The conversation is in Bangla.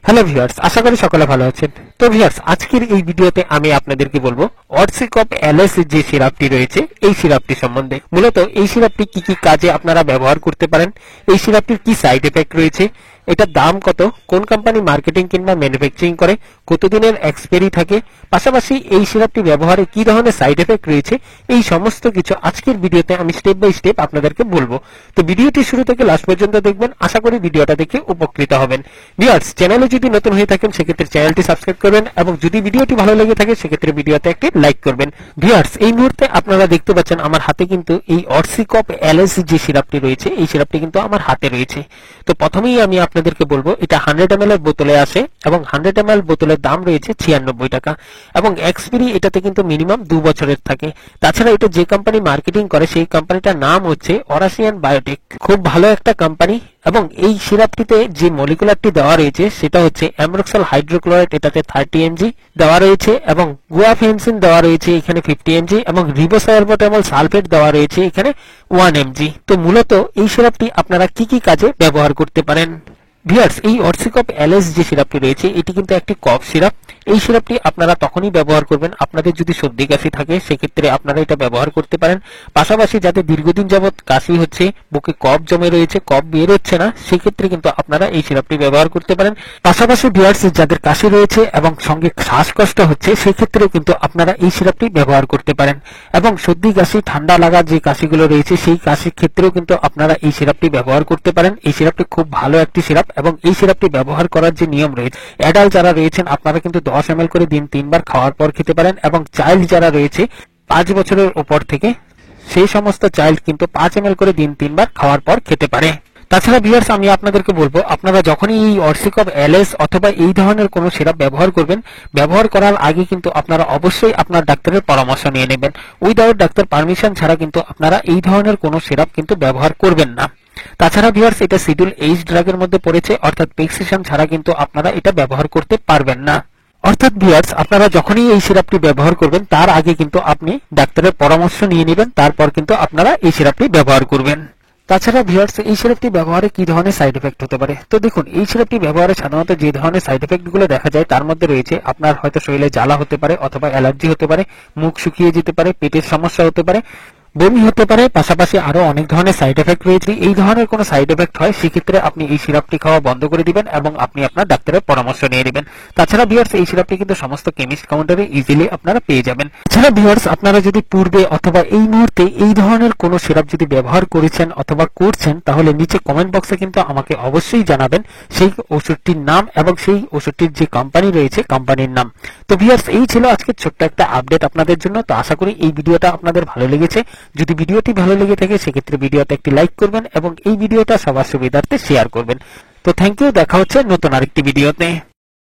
হ্যালো ভিউয়ার্স, আশা করি সকলে ভালো আছেন। তো ভিউয়ার্স, আজকের এই ভিডিওতে আমি আপনাদেরকে বলবো অরসিকপ এলএস যে সিরাপটি রয়েছে এই সিরাপটি সম্বন্ধে। মূলত এই সিরাপটি কি কি কাজে আপনারা ব্যবহার করতে পারেন, এই সিরাপটির কি সাইড এফেক্ট রয়েছে, এটার দাম কত, কোন কোম্পানি মার্কেটিং কিংবা ম্যানুফ্যাকচারিং করে, কতদিনের এক্সপায়ারি থাকে, পাশাপাশি এই সিরাপটি ব্যবহারে কি ধরনের সাইড এফেক্ট রয়েছে, এই সমস্ত কিছু আজকের ভিডিওতে আমি স্টেপ বাই স্টেপ আপনাদেরকে বলবো। তো ভিডিওটি শুরু থেকে লাস্ট পর্যন্ত দেখবেন, আশা করি ভিডিওটা দেখে উপকৃত হবেন। ভিউয়ার্স, চ্যানেলে যদি নতুন হয়ে থাকেন সেক্ষেত্রে চ্যানেলটি সাবস্ক্রাইব করবেন এবং যদি ভিডিওটি ভালো লেগে থাকে সেক্ষেত্রে ভিডিওতে একটি লাইক করবেন। ভিউয়ার্স, এই মুহূর্তে আপনারা দেখতে পাচ্ছেন আমার হাতে কিন্তু এই অরসিকপ এলএস যে সিরাপটি রয়েছে এই সিরাপটি কিন্তু আমার হাতে রয়েছে। তো প্রথমেই আমি আপনাদেরকে বলবো এটা 100 ml এর বোতলে আসে এবং 100 ml বোতলের দাম রয়েছে 96 টাকা এবং এক্সপায়ারি এটাতে কিন্তু মিনিমাম 2 বছরের থাকে। তাছাড়া এটা যে কোম্পানি মার্কেটিং করে সেই কোম্পানিটার নাম হচ্ছে অরাসিয়ান বায়োটেক, খুব ভালো একটা কোম্পানি। এবং এই সিরাপটিতে যে মলিকুলারটি দেওয়া রয়েছে সেটা হচ্ছে অ্যামরক্সল হাইড্রোক্লোরাইড, এটাতে 30 mg দেওয়া রয়েছে এবং গুয়াফেনসিন দেওয়া রয়েছে এখানে 50 mg এবং রিবোসালবুটামল সালফেট দেওয়া রয়েছে এখানে 1 mg। তো মূলত এই সিরাপটি আপনারা কি কি কাজে ব্যবহার করতে পারেন? ভিউয়ার্স, এই অরসিকপ এলএস যে সিরাপটি রয়েছে এটি কিন্তু একটি কফ সিরাপ। এই সিরাপটি আপনারা তখনই ব্যবহার করবেন আপনাদের যদি সর্দি কাশি থাকে, সেক্ষেত্রে আপনারা এটা ব্যবহার করতে পারেন। পাশাপাশি যাদের দীর্ঘদিন যাবত কাশি হচ্ছে, বুকে কফ জমে রয়েছে, কফ বের হচ্ছে না, সেক্ষেত্রে কিন্তু আপনারা এই সিরাপটি ব্যবহার করতে পারেন। পাশাপাশি ভিউয়ার্স, যাদের কাশি রয়েছে এবং সঙ্গে শ্বাসকষ্ট হচ্ছে সেক্ষেত্রেও কিন্তু আপনারা এই সিরাপটি ব্যবহার করতে পারেন। এবং সর্দি কাশি ঠান্ডা লাগা যে কাশিগুলো রয়েছে সেই কাশির ক্ষেত্রেও কিন্তু আপনারা এই সিরাপটি ব্যবহার করতে পারেন। এই সিরাপটি খুব ভালো একটি সিরাপ এবং এই সিরাপটি ব্যবহার করার যে নিয়ম রয়েছে, অ্যাডাল্ট যারা রয়েছেন আপনারা কিন্তু 10 ml করে দিন 3 বার খাওয়ার পর খেতে পারেন এবং চাইল্ড যারা রয়েছে 5 বছরের উপর থেকে সেই সমস্ত চাইল্ড কিন্তু 5 ml করে দিন 3 বার খাওয়ার পর খেতে পারে। তাছাড়া ভিউয়ার্স, আমি আপনাদেরকে বলবো আপনারা যখনই এই অরসিকপ এলএস অথবা এই ধরনের কোনো সিরাপ ব্যবহার করবেন, ব্যবহার করার আগে কিন্তু আপনারা অবশ্যই আপনার ডাক্তারের পরামর্শ নিয়ে নেবেন। উইদাউট ডাক্তার পারমিশন ছাড়া কিন্তু আপনারা এই ধরনের কোনো সিরাপ কিন্তু ব্যবহার করবেন না। তাছাড়া ভিউয়ার্স, এটা শিডিউল এইচ ড্রাগের মধ্যে পড়েছে, অর্থাৎ প্রেসক্রিপশন ছাড়া কিন্তু আপনারা এটা ব্যবহার করতে পারবেন না। অর্থাৎ ভিউয়ার্স, আপনারা যখনই এই সিরাপটি ব্যবহার করবেন তার আগে কিন্তু আপনি ডাক্তারের পরামর্শ নিয়ে নেবেন, তারপর কিন্তু আপনারা এই সিরাপটি ব্যবহার করবেন। তাছাড়া ভিউয়ার্স, এই সিরাপটি ব্যবহারে কি ধরনের সাইড এফেক্ট হতে পারে? তো দেখুন, এই সিরাপটি ব্যবহারে সাধারণত যে ধরনের সাইড এফেক্ট গুলো দেখা যায় তার মধ্যে রয়েছে আপনার হয়তো শরীরে জ্বালা হতে পারে অথবা অ্যালার্জি হতে পারে, মুখ শুকিয়ে যেতে পারে, পেটের সমস্যা হতে পারে, বমি হতে পারে, পাশাপাশি আরো অনেক ধরনের সাইড এফেক্ট রয়েছে। এই ধরনের কোনো সাইড এফেক্ট হয় সেক্ষেত্রে আপনি এই সিরাপটি খাওয়া বন্ধ করে দিবেন এবং আপনি আপনার ডাক্তারের পরামর্শ নিয়ে নেবেন। তাছাড়া ভিউয়ার্স, এই সিরাপটি কিন্তু সমস্ত কেমিস্ট কাউন্টারে ইজিলি আপনারা পেয়ে যাবেন। এছাড়া ভিউয়ার্স, আপনারা যদি পূর্বে অথবা এই মুহূর্তে এই ধরনের কোনো সিরাপ যদি ব্যবহার করেছেন অথবা করছেন তাহলে নিচে কমেন্ট বক্সে কিন্তু আমাকে অবশ্যই জানাবেন সেই ওষুধটির নাম এবং সেই ওষুধটির যে কোম্পানি রয়েছে কোম্পানির নাম। তো ভিউয়ার্স, এই ছিল আজকে ছোট্ট একটা আপডেট আপনাদের জন্য। তো আশা করি এই ভিডিওটা আপনাদের ভালো লেগেছে। যদি ভিডিওটি ভালো লেগে থাকে সেক্ষেত্রে ভিডিওতে একটি লাইক করবেন এবং এই ভিডিওটা সবার সুবিধার্থে শেয়ার করবেন। তো থ্যাংক ইউ, দেখা হচ্ছে নতুন আরেকটি ভিডিওতে।